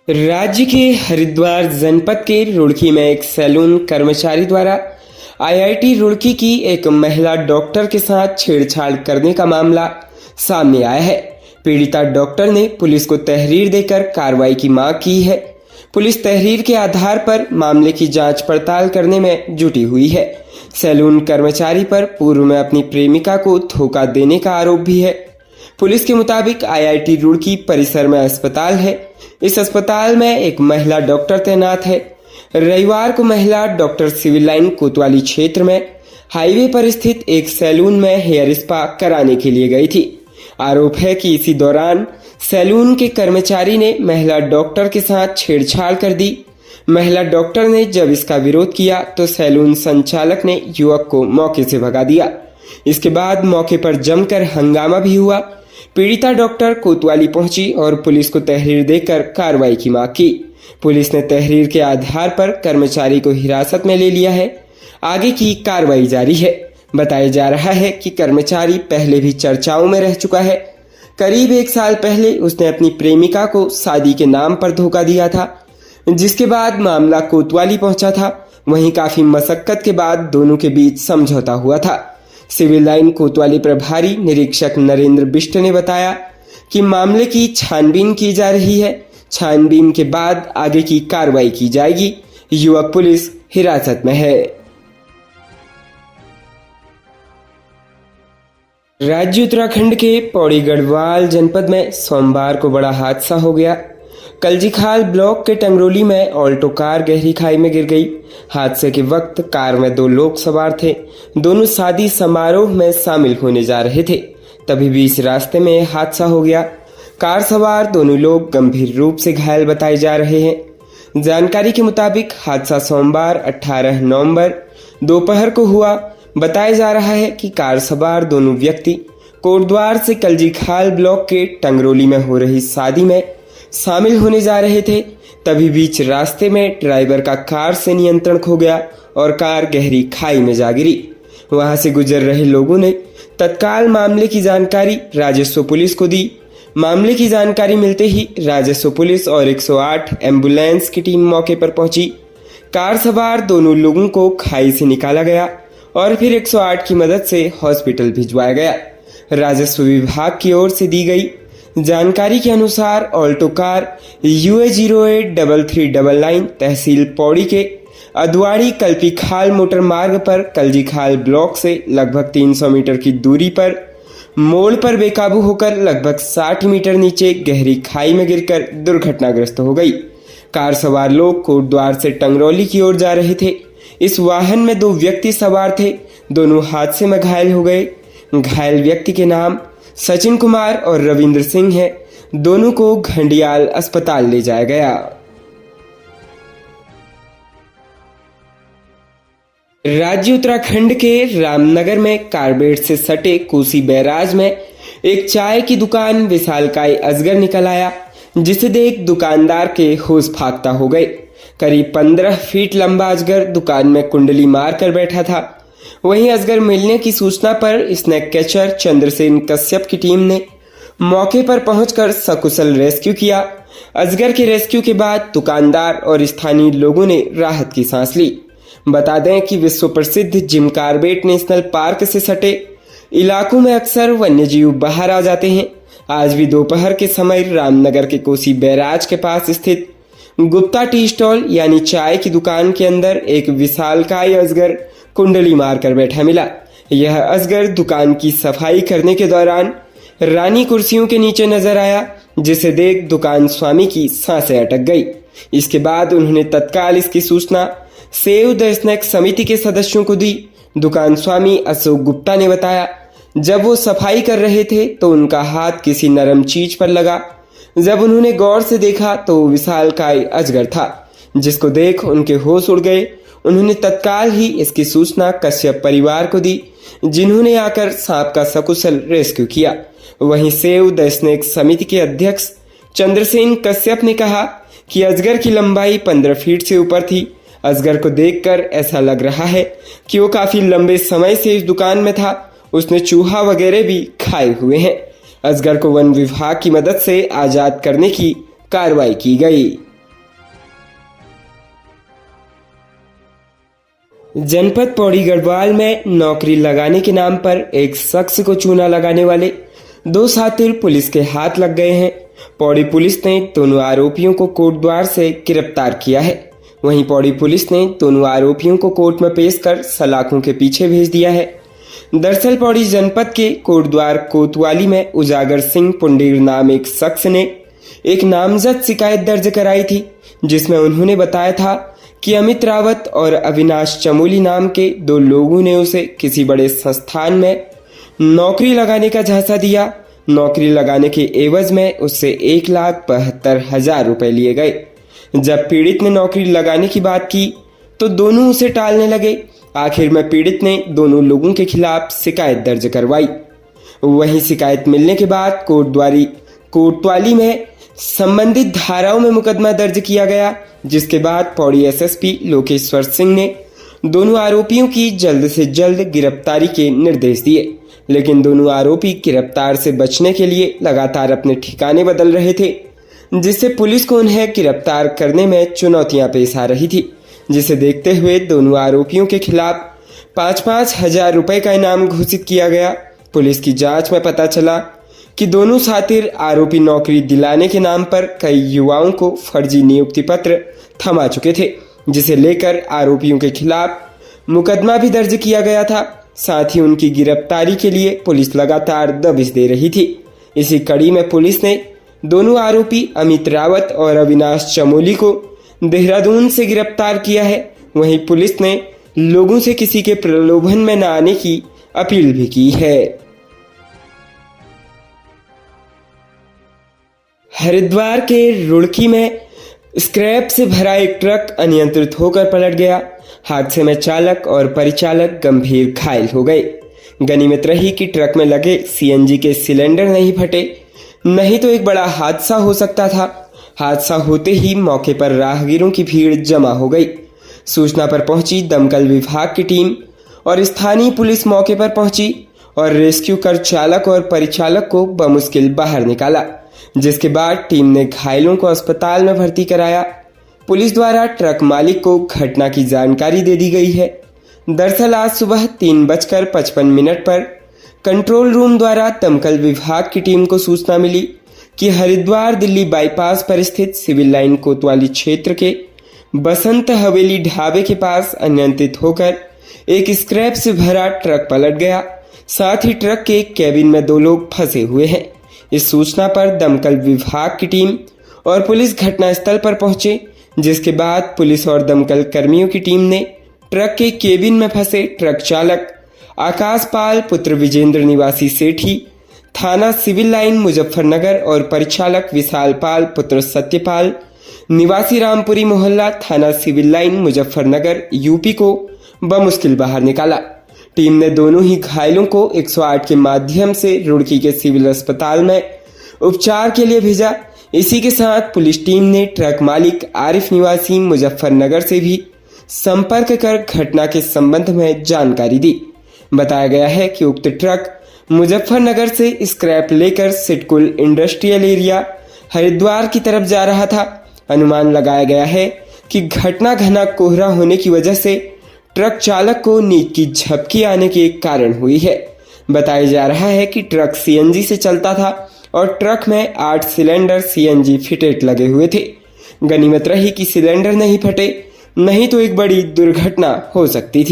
राज्य के हरिद्वार जनपद के रुड़की में एक सैलून कर्मचारी द्वारा आईआईटी रुड़की की एक महिला डॉक्टर के साथ छेड़छाड़ करने का मामला सामने आया है। पीड़िता डॉक्टर ने पुलिस को तहरीर देकर कार्रवाई की मांग की है। पुलिस तहरीर के आधार पर मामले की जांच पड़ताल करने में जुटी हुई है। सैलून कर्मचारी पर पूर्व में अपनी प्रेमिका को धोखा देने का आरोप भी है। पुलिस के मुताबिक आईआईटी रुड़की परिसर में अस्पताल है। इस अस्पताल में एक महिला डॉक्टर तैनात है। रविवार को महिला डॉक्टर सिविल लाइन कोतवाली क्षेत्र में हाईवे पर स्थित एक सैलून में हेयर स्पा कराने के लिए गई थी। आरोप है कि इसी दौरान सैलून के कर्मचारी ने महिला डॉक्टर के साथ छेड़छाड़ कर दी। महिला डॉक्टर ने जब इसका विरोध किया तो सैलून संचालक ने युवक को मौके से भगा दिया। इसके बाद मौके पर जमकर हंगामा भी हुआ। पीड़िता डॉक्टर कोतवाली पहुंची और पुलिस को तहरीर देकर कार्रवाई की मांग की। पुलिस ने तहरीर के आधार पर कर्मचारी को हिरासत में ले लिया है। आगे की कार्रवाई जारी है। बताया जा रहा है कि कर्मचारी पहले भी चर्चाओं में रह चुका है। करीब 1 साल पहले उसने अपनी प्रेमिका को शादी के नाम पर धोखा दिया था, जिसके बाद मामला कोतवाली पहुंचा था। वहीं काफी मशक्कत के बाद दोनों के बीच समझौता हुआ था। सिविल लाइन कोतवाली प्रभारी निरीक्षक नरेंद्र बिष्ट ने बताया कि मामले की छानबीन की जा रही है। छानबीन के बाद आगे की कार्रवाई की जाएगी। युवक पुलिस हिरासत में है। राज्य उत्तराखंड के पौड़ी गढ़वाल जनपद में सोमवार को बड़ा हादसा हो गया। कलजीखाल ब्लॉक के टंगरोली में ऑल्टो कार गहरी खाई में गिर गई। हादसे के वक्त कार में 2 लोग सवार थे। दोनों शादी समारोह में शामिल होने जा रहे थे। तभी बीच रास्ते में हादसा हो गया। कार सवार दोनों लोग गंभीर रूप से घायल बताए जा रहे हैं। जानकारी के मुताबिक हादसा सोमवार 18 नवंबर दोपहर को हुआ। बताया जा रहा है कि कार सवार दोनों व्यक्ति कोटद्वार से कलजीखाल ब्लॉक के टंगरोली में हो रही शादी में शामिल होने जा रहे थे। तभी बीच रास्ते में ड्राइवर का कार से नियंत्रण खो गया और कार गहरी खाई में जा गिरी। वहां से गुजर रहे लोगों ने तत्काल मामले की जानकारी राजस्व पुलिस को दी। मामले की जानकारी मिलते ही राजस्व पुलिस और 108 एम्बुलेंस की टीम मौके पर पहुंची। कार सवार दोनों लोगों को खाई से निकाला गया और फिर 108 की मदद से हॉस्पिटल भिजवाया गया। राजस्व विभाग की ओर से दी गई जानकारी के अनुसार ऑल्टो कार UA083399 तहसील पौड़ी के अदवाड़ी कल्पीखाल मोटर मार्ग पर कलजीखाल ब्लॉक से लगभग 300 मीटर की दूरी पर मोड़ पर बेकाबू होकर लगभग 60 मीटर नीचे गहरी खाई में गिरकर दुर्घटनाग्रस्त हो गई। कार सवार लोग कोटद्वार से टंगरौली की ओर जा रहे थे। इस वाहन में 2 व्यक्ति सवार थे। दोनों हादसे में घायल हो गए। घायल व्यक्ति के नाम सचिन कुमार और रविंद्र सिंह है। दोनों को घंडियाल अस्पताल ले जाया गया। राज्य उत्तराखंड के रामनगर में कारबेट से सटे कोसी बैराज में एक चाय की दुकान विशालकाय अजगर निकल आया, जिसे देख दुकानदार के होश फाख्ता हो गए। करीब 15 फीट लंबा अजगर दुकान में कुंडली मार कर बैठा था। वहीं अजगर मिलने की सूचना पर स्नैक कैचर चंद्रसेन कश्यप की टीम ने मौके पर पहुंचकर सकुशल रेस्क्यू किया। अजगर के रेस्क्यू के बाद दुकानदार और स्थानीय लोगों ने राहत की सांस ली। बता दें कि विश्व प्रसिद्ध जिम कार्बेट नेशनल पार्क से सटे इलाकों में अक्सर वन्यजीव बाहर आ जाते हैं। आज भी दोपहर के समय रामनगर के कोसी बैराज के पास स्थित गुप्ता टी स्टॉल यानी चाय की दुकान के अंदर एक विशालकाय अजगर कुंडली मारकर बैठा मिला। यह अजगर दुकान की सफाई करने के दौरान रानी कुर्सियों के नीचे नजर आया, जिसे देख दुकान स्वामी की सांसें अटक गई। इसके बाद उन्होंने तत्काल इसकी सूचना सेव द स्नैक समिति के सदस्यों को दी। दुकान स्वामी अशोक गुप्ता ने बताया, जब वो सफाई कर रहे थे तो उनका हाथ किसी नरम चीज पर लगा। जब उन्होंने गौर से देखा तो वो विशालकाय अजगर था, जिसको देख उनके होश उड़ गए। उन्होंने तत्काल ही इसकी सूचना कश्यप परिवार को दी, जिन्होंने आकर सांप का सकुशल रेस्क्यू किया। वहीं सेव द स्नेक समिति के अध्यक्ष चंद्रसेन कश्यप ने कहा कि अजगर की लंबाई 15 फीट से ऊपर थी। अजगर को देखकर ऐसा लग रहा है कि वो काफी लंबे समय से इस दुकान में था। उसने चूहा वगैरह भी खाए हुए हैं। अजगर को वन विभाग की मदद से आजाद करने की कार्रवाई की गई। जनपद पौड़ी गढ़वाल में नौकरी लगाने के नाम पर एक शख्स को चूना लगाने वाले 2 शातिर पुलिस के हाथ लग गए हैं। पौड़ी पुलिस ने दोनों आरोपियों को कोटद्वार से गिरफ्तार किया है। वहीं पौड़ी पुलिस ने दोनों आरोपियों को कोर्ट में पेश कर सलाखों के पीछे भेज दिया है। दरअसल पौड़ी जनपद के कोटद्वार कोतवाली में उजागर सिंह पुंडीर नाम एक शख्स ने एक नामजद शिकायत दर्ज कराई थी, जिसमें उन्होंने बताया था कि अमित रावत और अविनाश चमोली नाम के 2 लोगों ने उसे किसी बड़े संस्थान में नौकरी लगाने का झांसा दिया। नौकरी लगाने के एवज में उससे 1,72,000 रुपए लिए गए। जब पीड़ित ने नौकरी लगाने की बात की तो दोनों उसे टालने लगे। आखिर में पीड़ित ने दोनों लोगों के खिलाफ शिकायत दर्ज करवाई। वहीं शिकायत मिलने के बाद कोतवाली में संबंधित धाराओं में मुकदमा दर्ज किया गया, जिसके बाद पौड़ी एसएसपी लोकेश्वर सिंह ने दोनों आरोपियों की जल्द से जल्द गिरफ्तारी के निर्देश दिए। लेकिन दोनों आरोपी गिरफ्तार से बचने के लिए लगातार अपने ठिकाने बदल रहे थे, जिससे पुलिस को उन्हें गिरफ्तार करने में चुनौतियां पेश आ रही थी। जिसे देखते हुए दोनों आरोपियों के खिलाफ 5-5 हजार रुपए का इनाम घोषित किया गया। पुलिस की जांच में पता चला कि दोनों शातिर आरोपी नौकरी दिलाने के नाम पर कई युवाओं को फर्जी नियुक्ति पत्र थमा चुके थे, जिसे लेकर आरोपियों के खिलाफ मुकदमा भी दर्ज किया गया था। साथ ही उनकी गिरफ्तारी के लिए पुलिस लगातार दबिश दे रही थी। इसी कड़ी में पुलिस ने दोनों आरोपी अमित रावत और अविनाश चमोली को देहरादून से गिरफ्तार किया है। वहीं पुलिस ने लोगों से किसी के प्रलोभन में न आने की अपील भी की है। हरिद्वार के रुड़की में स्क्रैप से भरा एक ट्रक अनियंत्रित होकर पलट गया। हादसे में चालक और परिचालक गंभीर घायल हो गए। गनीमत रही कि ट्रक में लगे सीएनजी के सिलेंडर नहीं फटे, नहीं तो एक बड़ा हादसा हो सकता था। हादसा होते ही मौके पर राहगीरों की भीड़ जमा हो गई। सूचना पर पहुंची दमकल विभाग की टीम और स्थानीय पुलिस मौके पर पहुंची और रेस्क्यू कर चालक और परिचालक को बमुश्किल बाहर निकाला, जिसके बाद टीम ने घायलों को अस्पताल में भर्ती कराया। पुलिस द्वारा ट्रक मालिक को घटना की जानकारी दे दी गई है। दरअसल आज सुबह 3:55 पर कंट्रोल रूम द्वारा दमकल विभाग की टीम को सूचना मिली कि हरिद्वार दिल्ली बाईपास पर स्थित सिविल लाइन कोतवाली क्षेत्र के बसंत हवेली ढाबे के पास अनियंत्रित होकर एक स्क्रैप से भरा ट्रक पलट गया। साथ ही ट्रक के कैबिन में 2 लोग फंसे हुए हैं। इस सूचना पर दमकल विभाग की टीम और पुलिस घटनास्थल पर पहुंचे, जिसके बाद पुलिस और दमकल कर्मियों की टीम ने ट्रक के केबिन में फंसे ट्रक चालक आकाश पाल पुत्र विजेंद्र निवासी सेठी थाना सिविल लाइन मुजफ्फरनगर और परिचालक विशाल पाल पुत्र सत्यपाल निवासी रामपुरी मोहल्ला थाना सिविल लाइन मुजफ्फरनगर यूपी को बमुश्किल बाहर निकाला। टीम ने दोनों ही घायलों को 108 के माध्यम से रुड़की के सिविल अस्पताल में उपचार के लिए भेजा। इसी के साथ पुलिस टीम ने ट्रक मालिक आरिफ निवासी मुजफ्फरनगर से भी संपर्क कर घटना के संबंध में जानकारी दी। बताया गया है कि उक्त ट्रक मुजफ्फरनगर से स्क्रैप लेकर सिटकुल इंडस्ट्रियल एरिया हरिद्वार की तरफ जा रहा था। अनुमान लगाया गया है कि घटना घना कोहरा होने की वजह से ट्रक चालक को नींद की झपकी आने के कारण हुई है। बताया जा रहा है कि ट्रक सीएनजी से चलता था और ट्रक में 8 सिलेंडर सीएनजी फिटेड लगे हुए थे। गनीमत रही कि सिलेंडर नहीं फटे, नहीं तो एक बड़ी दुर्घटना हो सकती थी।